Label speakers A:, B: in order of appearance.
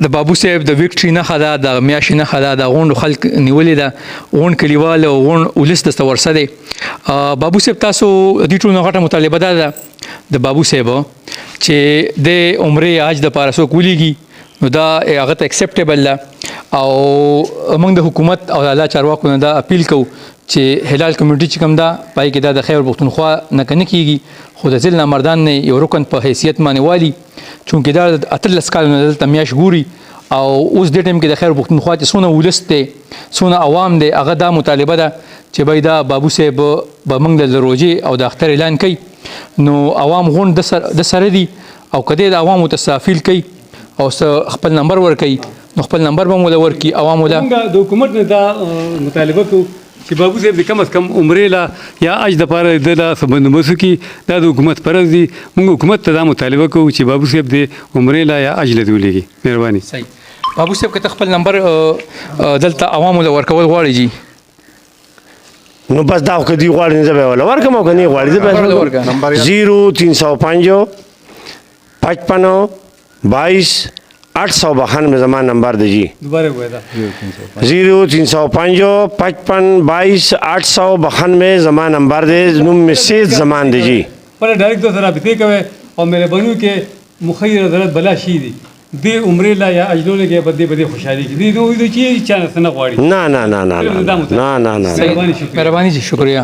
A: د بابو صاحب د ویکټري نښه ده، د میاشتې نښه ده، د غونډو خلک نیولې ده، غونډ کلیوال او غونډ ولس درته ورسه دی. بابو صاحب تاسو د دې ټولو نه غټه مطالبه دا ده د بابو صاحب چې د عمرې حج دپاره څوک ولیږي نو دا هغه ته اکسپټیبل ده، او موږ د حکومت او د اعلی چارواکو نه دا اپیل کوو چې هلال کمیونټي چې کوم ده پای کې دا د خیبر پښتونخوا نه که نه کېږي خو د ځل نامردان نه یو رکن په حیثیت باندې والي، چونکې دا 18 کالو نه دلته میاشت ګوري او اوس دې ټایم کې د خیبر پښتونخوا چې څونه ولس دی څونه عوام دی هغه دا مطالبه ده چې باید دا بابو صاحب به موږ د روژې او د اختر اعلان کوي نو عوام غونډ د سره دي او که دی د عوامو ته سافیل کوي او خپل نمبر ورکوي نو خپل نمبر به مو له ورکړي عوامو له.
B: موږ د حکومت نه دا مطالبه کوو چې بابو صاحب د کم از کم عمرې له یا حج دپاره د له څه بندوبست وکړي. دا د حکومت فرض دي. موږ حکومت ته دا مطالبه کوو چې بابو صاحب د عمرې له یا حج له دې ولېږي. مهرباني.
A: صحیح. بابو صاحب که ته خپل نمبر دلته عوامو له ورکول غواړي جي
C: نو بس دا خو دې غواړي نه زه به ولا ورکم او که نه غواړي زه به 0305 892 زمان نمبر دی جی.
B: دوباره وایه دا
C: 0305 892 زمان نمبر دی. نوم میسیج زمان دی جی.
B: پر ډایرکټ سره رابطې کوئ او مهرباني وکړئ مخیر حضرت بلا شي دي دې عمرې لا یا اجلو لګي بده خوشحالي کې دې دوی چې چا نه غواړي.
C: نه نه نه نه نه نه نه.
A: مهرباني جی شکریہ.